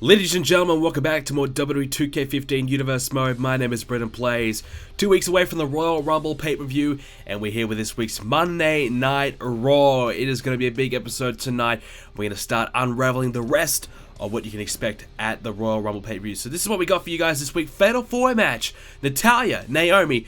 Ladies and gentlemen, welcome back to more WWE 2k15 Universe Mode. My name is BrendenPlayz. 2 weeks away from the Royal Rumble pay-per-view, and we're here with this week's Monday Night Raw. It is going to be a big episode tonight. We're going to start unraveling the rest of what you can expect at the Royal Rumble pay-per-view. So this is what we got for you guys this week. Fatal 4-way match. Natalya, Naomi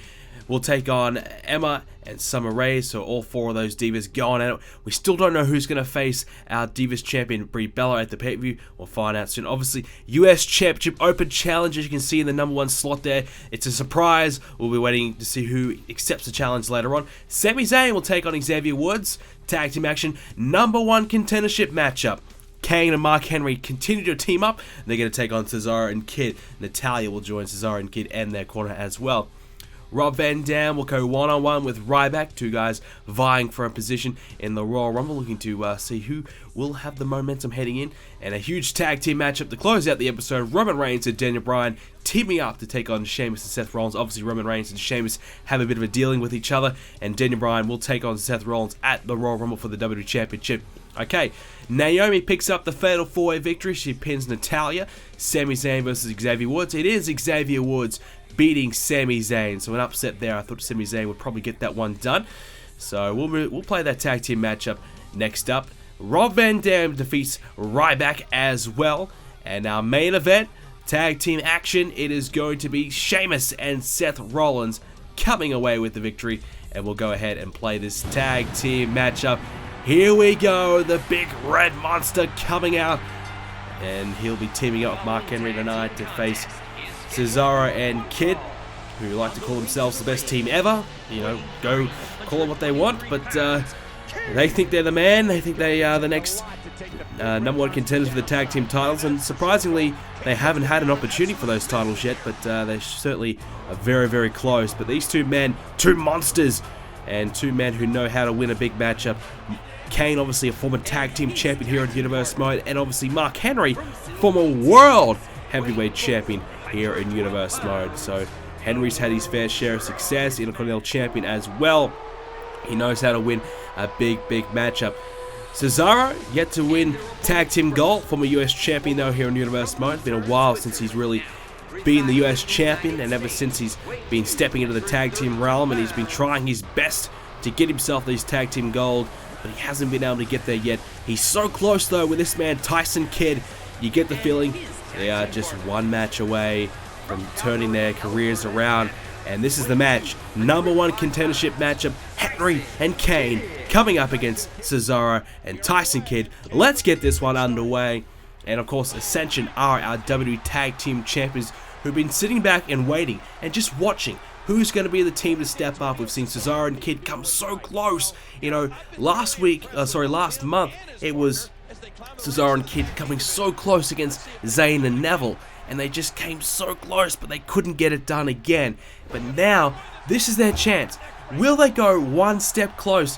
will take on Emma and Summer Rae, so all four of those divas going at it. We still don't know who's going to face our Divas champion Brie Bella at the pay-per-view. We'll find out soon. Obviously, US Championship Open Challenge, as you can see in the #1 slot there. It's a surprise. We'll be waiting to see who accepts the challenge later on. Sami Zayn will take on Xavier Woods. Tag team action, #1 contendership matchup. Kane and Mark Henry continue to team up. They're going to take on Cesaro and Kidd. Natalya will join Cesaro and Kidd and their corner as well. Rob Van Dam will go one-on-one with Ryback, two guys vying for a position in the Royal Rumble, looking to see who will have the momentum heading in. And a huge tag team matchup to close out the episode. Roman Reigns and Daniel Bryan teaming up to take on Sheamus and Seth Rollins. Obviously, Roman Reigns and Sheamus have a bit of a dealing with each other, and Daniel Bryan will take on Seth Rollins at the Royal Rumble for the WWE Championship. Okay, Naomi picks up the Fatal 4-way victory. She pins Natalya. Sami Zayn versus Xavier Woods. It is Xavier Woods beating Sami Zayn, so an upset there. I thought Sami Zayn would probably get that one done. So we'll play that tag team matchup next up. Rob Van Dam defeats Ryback as well. And our main event, tag team action, it is going to be Sheamus and Seth Rollins coming away with the victory. And we'll go ahead and play this tag team matchup. Here we go, the big red monster coming out. And he'll be teaming up with Mark Henry tonight to face Cesaro and Kidd, who like to call themselves the best team ever. You know, go call them what they want, but they think they're the man. They think they are the next #1 contenders for the tag team titles, and surprisingly, they haven't had an opportunity for those titles yet, but they certainly are very, very close. But these two men, two monsters, and two men who know how to win a big matchup. Kane, obviously a former tag team champion here in Universe Mode, and obviously Mark Henry, former world heavyweight champion here in Universe Mode. So Henry's had his fair share of success, Intercontinental champion as well. He knows how to win a big matchup. Cesaro yet to win tag team gold, former US champion though here in Universe Mode. It's been a while since he's really been the US champion, and ever since he's been stepping into the tag team realm, and he's been trying his best to get himself these tag team gold, but he hasn't been able to get there yet. He's so close though with this man Tyson Kidd. You get the feeling they are just one match away from turning their careers around. And this is the match. #1 contendership matchup. Henry and Kane coming up against Cesaro and Tyson Kidd. Let's get this one underway. And of course, Ascension are our WWE Tag Team Champions who've been sitting back and waiting and just watching who's going to be the team to step up. We've seen Cesaro and Kidd come so close. You know, last month, it was Cesaro and Kidd coming so close against Zayn and Neville, and they just came so close, but they couldn't get it done again. But now, this is their chance. Will they go one step close,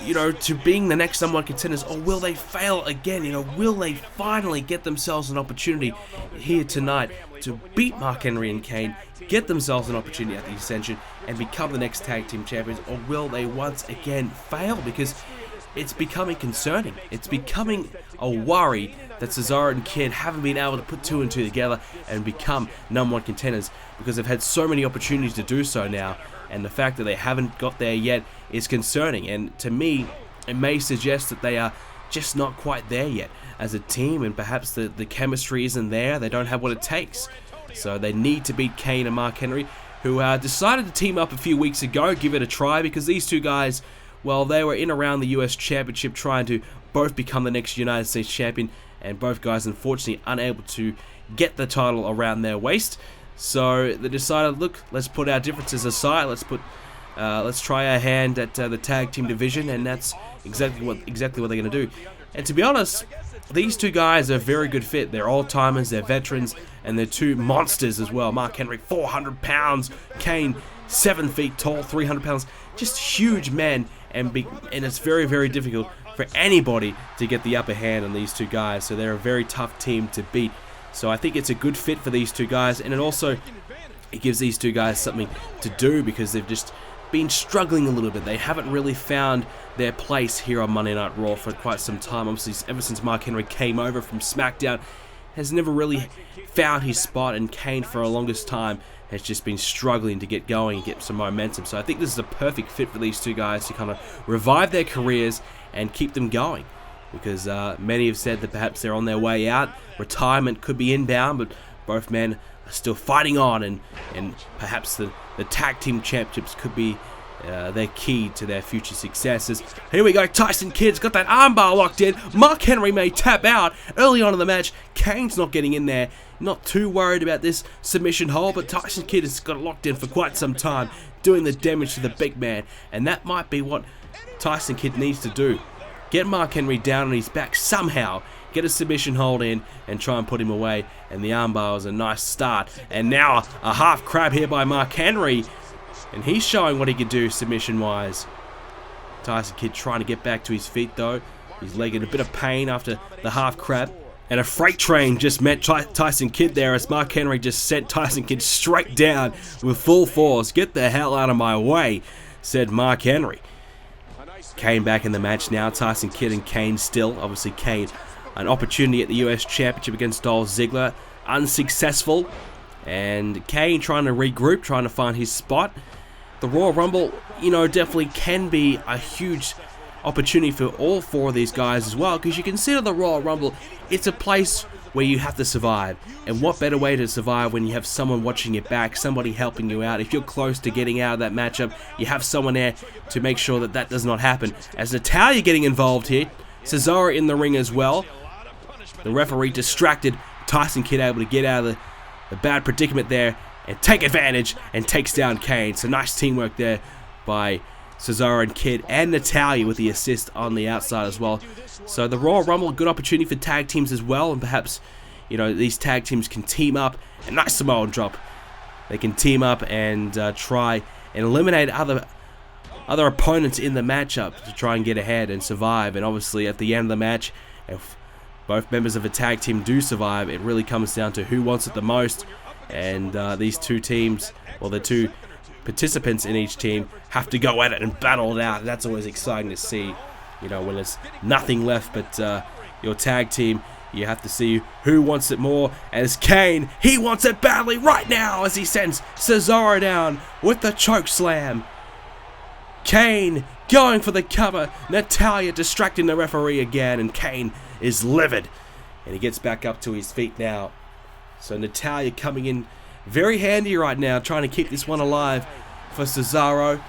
you know, to being the next #1 contenders, or will they fail again? You know, will they finally get themselves an opportunity here tonight to beat Mark Henry and Kane, get themselves an opportunity at the Ascension, and become the next tag team champions, or will they once again fail? Because it's becoming concerning. It's becoming a worry that Cesaro and Kidd haven't been able to put 2 and 2 together and become #1 contenders, because they've had so many opportunities to do so now, and the fact that they haven't got there yet is concerning. And to me, it may suggest that they are just not quite there yet as a team, and perhaps the chemistry isn't there. They don't have what it takes. So they need to beat Kane and Mark Henry, who decided to team up a few weeks ago, give it a try, because these two guys, well, they were in around the US Championship trying to both become the next United States champion, and both guys unfortunately unable to get the title around their waist. So they decided, look, let's put our differences aside, let's try our hand at the tag team division, and that's exactly what they're going to do. And to be honest, these two guys are a very good fit. They're old-timers, they're veterans, and they're two monsters as well. Mark Henry, 400 pounds. Kane, 7 feet tall, 300 pounds. Just huge men, and it's very, very difficult for anybody to get the upper hand on these two guys. So they're a very tough team to beat. So I think it's a good fit for these two guys, and it gives these two guys something to do, because they've just been struggling a little bit. They haven't really found their place here on Monday Night Raw for quite some time. Obviously, ever since Mark Henry came over from SmackDown, has never really found his spot, and Kane for the longest time has just been struggling to get going and get some momentum. So I think this is a perfect fit for these two guys to kind of revive their careers and keep them going, because many have said that perhaps they're on their way out, retirement could be inbound, but both men are still fighting on, and perhaps the tag team championships could be their key to their future successes. Here we go, Tyson Kidd's got that armbar locked in. Mark Henry may tap out early on in the match. Kane's not getting in there. Not too worried about this submission hold, but Tyson Kidd has got it locked in for quite some time, doing the damage to the big man, and that might be what Tyson Kidd needs to do. Get Mark Henry down on his back somehow, get a submission hold in, and try and put him away, and the armbar was a nice start. And now a half crab here by Mark Henry, and he's showing what he can do submission-wise. Tyson Kidd trying to get back to his feet though. His leg in a bit of pain after the half crab. And a freight train just met Tyson Kidd there as Mark Henry just sent Tyson Kidd straight down with full force. Get the hell out of my way, said Mark Henry. Kane back in the match now. Tyson Kidd and Kane still. Obviously Kane, an opportunity at the US Championship against Dolph Ziggler. Unsuccessful. And Kane trying to regroup, trying to find his spot. The Royal Rumble, you know, definitely can be a huge opportunity for all four of these guys as well, because you consider the Royal Rumble, it's a place where you have to survive, and what better way to survive when you have someone watching your back, somebody helping you out. If you're close to getting out of that matchup, you have someone there to make sure that that does not happen. As Natalya getting involved here, Cesaro in the ring as well. The referee distracted, Tyson Kidd able to get out of the bad predicament there and take advantage and takes down Kane. So nice teamwork there by Cesaro and Kidd, and Natalya with the assist on the outside as well. So the Royal Rumble, a good opportunity for tag teams as well, and perhaps, you know, these tag teams can team up. A nice Samoan drop. They can team up and try and eliminate other opponents in the matchup to try and get ahead and survive. And obviously at the end of the match, if both members of a tag team do survive, it really comes down to who wants it the most. And these two teams, well, the two participants in each team have to go at it and battle it out. That's always exciting to see, you know, when there's nothing left but your tag team. You have to see who wants it more, as Kane, he wants it badly right now as he sends Cesaro down with the choke slam. Kane going for the cover, Natalya distracting the referee again, and Kane is livid, and he gets back up to his feet now. So Natalya coming in very handy right now, trying to keep this one alive for Cesaro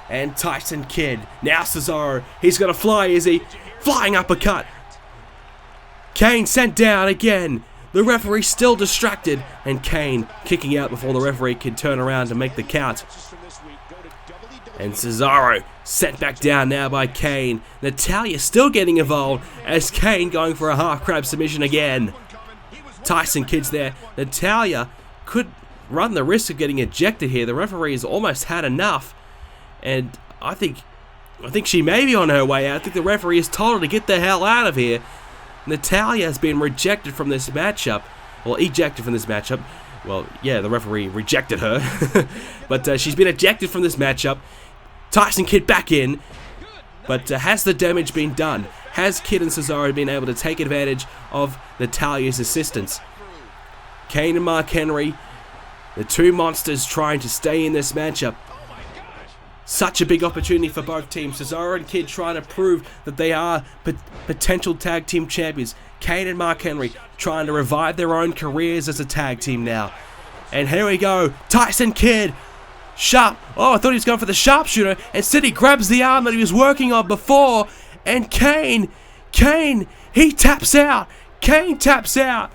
and Tyson Kidd. Now Cesaro, he's going to fly, is he? Flying uppercut. Kane sent down again. The referee still distracted, and Kane kicking out before the referee can turn around to make the count. And Cesaro sent back down now by Kane. Natalya still getting involved as Kane going for a half crab submission again. Tyson Kidd's there. Natalya could run the risk of getting ejected here. The referee has almost had enough, and I think she may be on her way out. I think the referee has told her to get the hell out of here. Natalya has been rejected from this matchup. Well, ejected from this matchup. Well, yeah, the referee rejected her. But she's been ejected from this matchup. Tyson Kidd back in. But has the damage been done? Has Kidd and Cesaro been able to take advantage of Natalya's assistance? Kane and Mark Henry, the two monsters trying to stay in this matchup. Such a big opportunity for both teams. Cesaro and Kidd trying to prove that they are potential tag team champions. Kane and Mark Henry trying to revive their own careers as a tag team now. And here we go. Tyson Kidd. Sharp. Oh, I thought he was going for the sharpshooter. Instead, he grabs the arm that he was working on before. And Kane, he taps out. Kane taps out.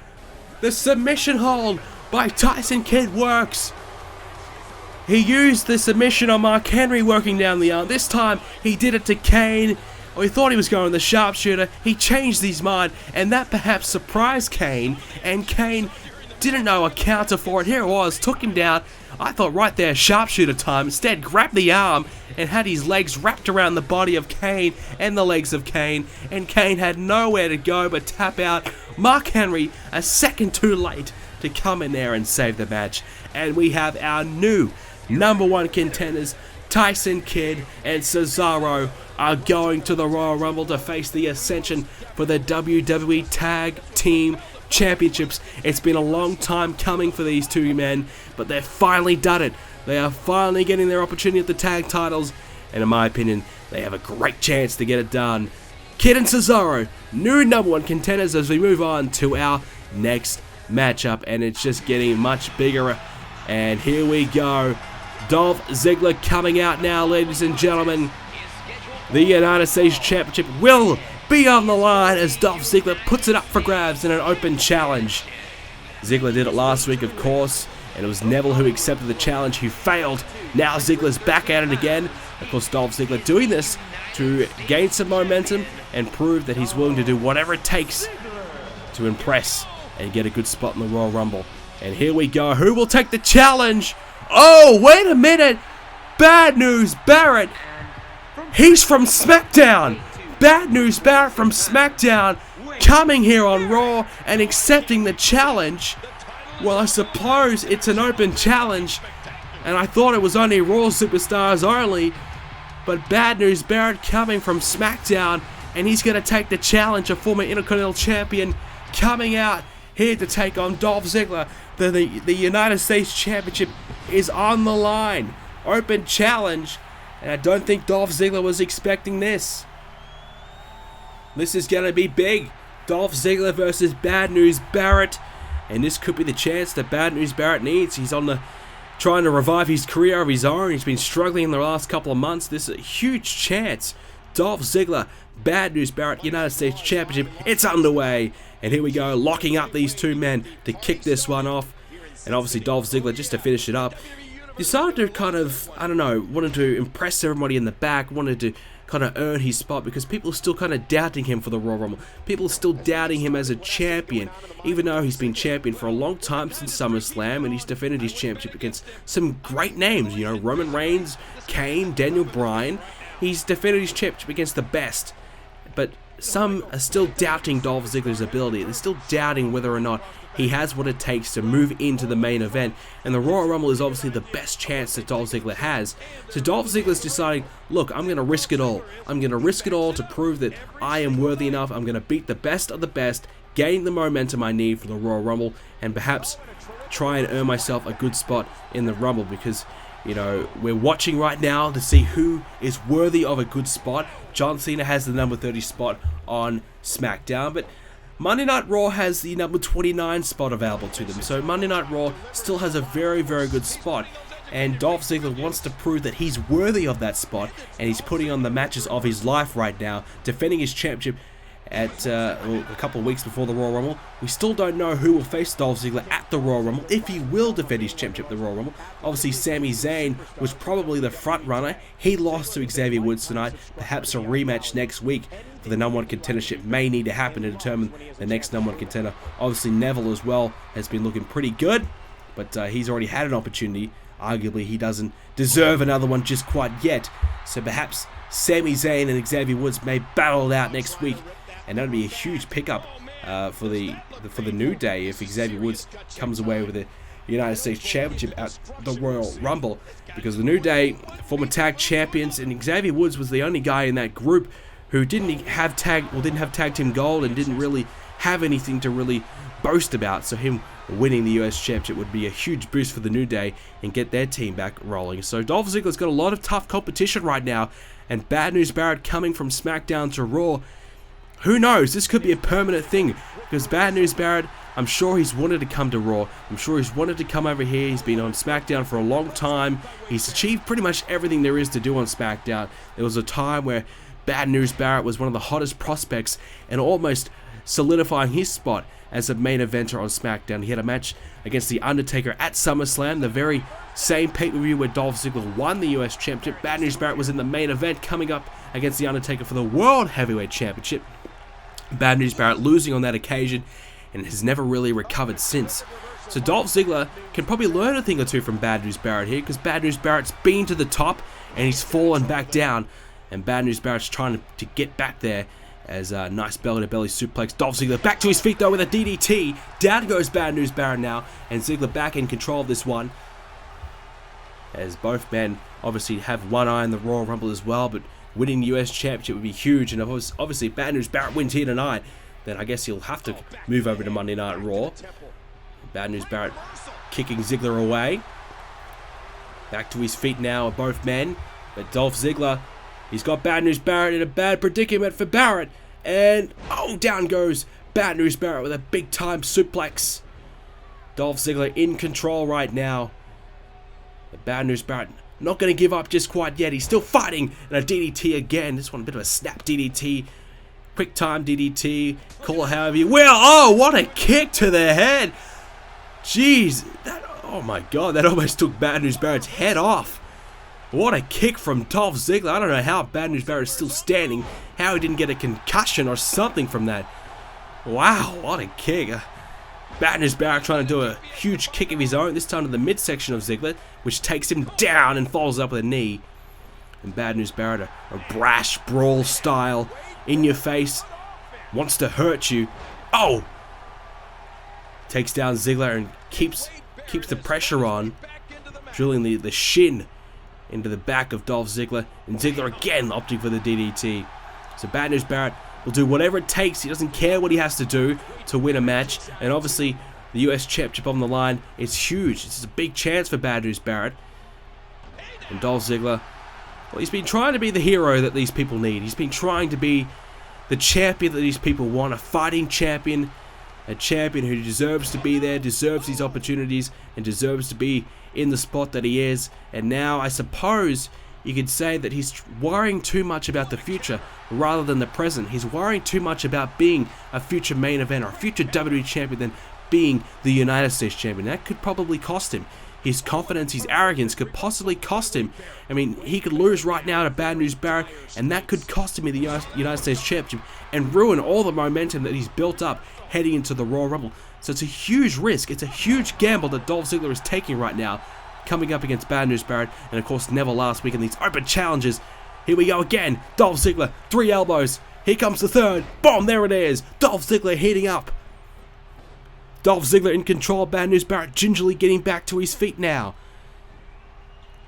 The submission hold by Tyson Kidd works. He used the submission on Mark Henry working down the arm. This time, he did it to Kane. Or he thought he was going the sharpshooter. He changed his mind, and that perhaps surprised Kane. And Kane didn't know a counter for it. Here it was, took him down. I thought right there, sharpshooter time. Instead, grabbed the arm and had his legs wrapped around the body of Kane and the legs of Kane. And Kane had nowhere to go but tap out. Mark Henry, a second too late to come in there and save the match. And we have our new #1 contenders, Tyson Kidd and Cesaro, are going to the Royal Rumble to face the Ascension for the WWE Tag Team championships. It's been a long time coming for these two men, but they've finally done it. They are finally getting their opportunity at the tag titles, and in my opinion, they have a great chance to get it done. Kidd and Cesaro, new #1 contenders as we move on to our next matchup, and it's just getting much bigger. And here we go. Dolph Ziggler coming out now, ladies and gentlemen. The United States Championship will be on the line as Dolph Ziggler puts it up for grabs in an open challenge. Ziggler did it last week, of course, and it was Neville who accepted the challenge, who failed. Now Ziggler's back at it again. Of course, Dolph Ziggler doing this to gain some momentum and prove that he's willing to do whatever it takes to impress and get a good spot in the Royal Rumble. And here we go. Who will take the challenge? Oh, wait a minute. Bad News Barrett. He's from SmackDown. Bad News Barrett from SmackDown coming here on Raw and accepting the challenge. Well, I suppose it's an open challenge, and I thought it was only Raw superstars only. But Bad News Barrett coming from SmackDown, and he's going to take the challenge, a former Intercontinental Champion coming out here to take on Dolph Ziggler. The United States Championship is on the line. Open challenge, and I don't think Dolph Ziggler was expecting this. This is going to be big. Dolph Ziggler versus Bad News Barrett, and this could be the chance that Bad News Barrett needs. He's on the trying to revive his career of his own. He's been struggling in the last couple of months. This is a huge chance. Dolph Ziggler, Bad News Barrett, United States Championship. It's underway. And here we go, locking up these two men to kick this one off. And obviously Dolph Ziggler, just to finish it up, decided to kind of, I don't know, wanted to impress everybody in the back, wanted to kind of earn his spot because people are still kind of doubting him for the Royal Rumble. People are still doubting him as a champion, even though he's been champion for a long time since SummerSlam, and he's defended his championship against some great names, you know, Roman Reigns, Kane, Daniel Bryan. He's defended his championship against the best, but some are still doubting Dolph Ziggler's ability. They're still doubting whether or not he has what it takes to move into the main event, and the Royal Rumble is obviously the best chance that Dolph Ziggler has. So Dolph Ziggler's deciding, look, I'm going to risk it all. I'm going to risk it all to prove that I am worthy enough. I'm going to beat the best of the best, gain the momentum I need for the Royal Rumble, and perhaps try and earn myself a good spot in the Rumble, because, you know, we're watching right now to see who is worthy of a good spot. John Cena has the number 30 spot on SmackDown, but Monday Night Raw has the number 29 spot available to them. So Monday Night Raw still has a very, very good spot. And Dolph Ziggler wants to prove that he's worthy of that spot, and he's putting on the matches of his life right now, defending his championship at a couple of weeks before the Royal Rumble. We still don't know who will face Dolph Ziggler at the Royal Rumble, if he will defend his championship at the Royal Rumble. Obviously, Sami Zayn was probably the front runner. He lost to Xavier Woods tonight. Perhaps a rematch next week for the #1 contendership may need to happen to determine the next #1 contender. Obviously, Neville as well has been looking pretty good, but he's already had an opportunity. Arguably, he doesn't deserve another one just quite yet. So perhaps Sami Zayn and Xavier Woods may battle it out next week, and that would be a huge pickup for the New Day if Xavier Woods comes away with the United States Championship at the Royal Rumble, because the New Day, former tag champions, and Xavier Woods was the only guy in that group who didn't have tag team gold and didn't really have anything to really boast about. So him winning the US Championship would be a huge boost for the New Day and get their team back rolling. So Dolph Ziggler's got a lot of tough competition right now, and Bad News Barrett coming from SmackDown to Raw. Who knows? This could be a permanent thing, because Bad News Barrett, I'm sure he's wanted to come to Raw. I'm sure he's wanted to come over here. He's been on SmackDown for a long time. He's achieved pretty much everything there is to do on SmackDown. There was a time where Bad News Barrett was one of the hottest prospects and almost solidifying his spot as a main eventer on SmackDown. He had a match against The Undertaker at SummerSlam, the very same pay-per-view where Dolph Ziggler won the US Championship. Bad News Barrett was in the main event coming up against The Undertaker for the World Heavyweight Championship. Bad News Barrett losing on that occasion and has never really recovered since. So Dolph Ziggler can probably learn a thing or two from Bad News Barrett here, because Bad News Barrett's been to the top and he's fallen back down, and Bad News Barrett's trying to get back there as a nice belly-to-belly suplex. Dolph Ziggler back to his feet though with a DDT. Down goes Bad News Barrett now, and Ziggler back in control of this one, as both men obviously have one eye in the Royal Rumble as well, but winning the US Championship would be huge, and obviously Bad News Barrett wins here tonight. then I guess he'll have to move over to Monday Night Raw. Bad News Barrett kicking Ziggler away. Back to his feet now, both men. But Dolph Ziggler, he's got Bad News Barrett in a bad predicament for Barrett. And, oh, down goes Bad News Barrett with a big-time suplex. Dolph Ziggler in control right now. But Bad News Barrett not going to give up just quite yet. He's still fighting. And a DDT again. This one a bit of a snap DDT. Quick time DDT. Call it however you will. Oh, what a kick to the head. Jeez. Oh my god. That almost took Bad News Barrett's head off. What a kick from Dolph Ziggler. I don't know how Bad News Barrett is still standing. How he didn't get a concussion or something from that. Wow. What a kick. Bad News Barrett trying to do a huge kick of his own. This time to the midsection of Ziggler, which takes him down and follows up with a knee. And Bad News Barrett, a brash brawl style, in your face, wants to hurt you. Oh! Takes down Ziggler and keeps the pressure on, drilling the shin into the back of Dolph Ziggler. And Ziggler again opting for the DDT. So Bad News Barrett will do whatever it takes. He doesn't care what he has to do to win a match. And obviously, the US Championship on the line is huge. It's a big chance for Bad News Barrett. And Dolph Ziggler, well, he's been trying to be the hero that these people need. He's been trying to be the champion that these people want. A fighting champion. A champion who deserves to be there, deserves these opportunities, and deserves to be in the spot that he is. And now, I suppose, you could say that he's worrying too much about the future rather than the present. He's worrying too much about being a future main event or a future WWE champion than being the United States champion. That could probably cost him. His confidence, his arrogance could possibly cost him. I mean, he could lose right now to Bad News Barrett, and that could cost him in the United States Championship and ruin all the momentum that he's built up heading into the Royal Rumble. So it's a huge risk. It's a huge gamble that Dolph Ziggler is taking right now, coming up against Bad News Barrett, and of course Neville last week in these open challenges. Here we go again. Dolph Ziggler, 3 elbows. Here comes the third. Boom, there it is. Dolph Ziggler heating up. Dolph Ziggler in control. Bad News Barrett gingerly getting back to his feet now.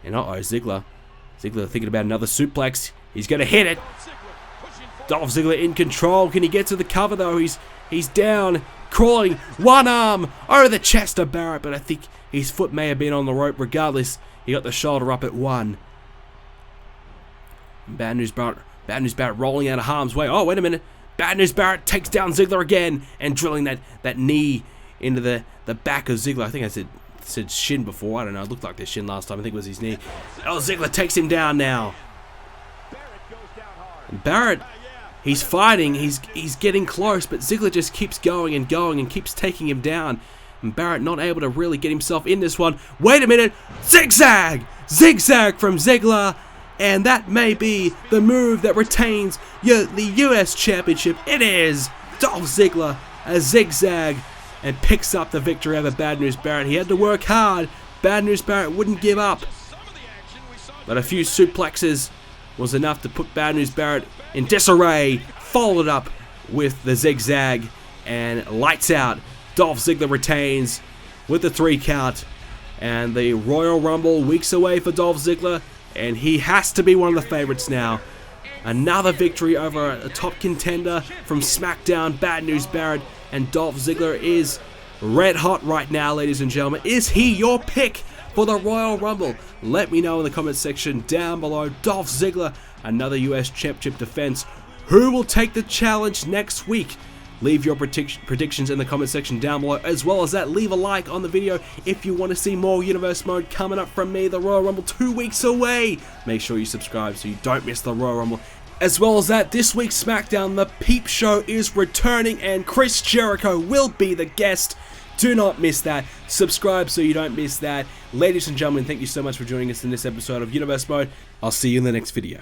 And Ziggler thinking about another suplex. He's going to hit it. Dolph Ziggler in control. Can he get to the cover though? He's down, crawling. One arm over the chest of Barrett, but I think his foot may have been on the rope. Regardless, he got the shoulder up at 1. Bad News Barrett rolling out of harm's way. Oh, wait a minute. Bad News Barrett takes down Ziggler again and drilling that knee into the back of Ziggler. I think I said shin before. I don't know. It looked like the shin last time. I think it was his knee. Oh, Ziggler takes him down now. And Barrett, he's fighting. He's getting close, but Ziggler just keeps going and going and keeps taking him down. And Barrett not able to really get himself in this one. Wait a minute. Zigzag! Zigzag from Ziggler. And that may be the move that retains the US Championship. It is Dolph Ziggler, a zigzag, and picks up the victory over Bad News Barrett. He had to work hard. Bad News Barrett wouldn't give up. But a few suplexes was enough to put Bad News Barrett in disarray. Followed up with the zigzag and lights out. Dolph Ziggler retains with the 3 count. And the Royal Rumble weeks away for Dolph Ziggler. And he has to be one of the favorites now. Another victory over a top contender from SmackDown, Bad News Barrett. And Dolph Ziggler is red hot right now, ladies and gentlemen. Is he your pick for the Royal Rumble? Let me know in the comment section down below. Dolph Ziggler, another US Championship defense. Who will take the challenge next week? Leave your predictions in the comment section down below. As well as that, leave a like on the video if you want to see more Universe Mode coming up from me. The Royal Rumble 2 weeks away. Make sure you subscribe so you don't miss the Royal Rumble. As well as that, this week's SmackDown, the Peep Show is returning and Chris Jericho will be the guest. Do not miss that. Subscribe so you don't miss that. Ladies and gentlemen, thank you so much for joining us in this episode of Universe Mode. I'll see you in the next video.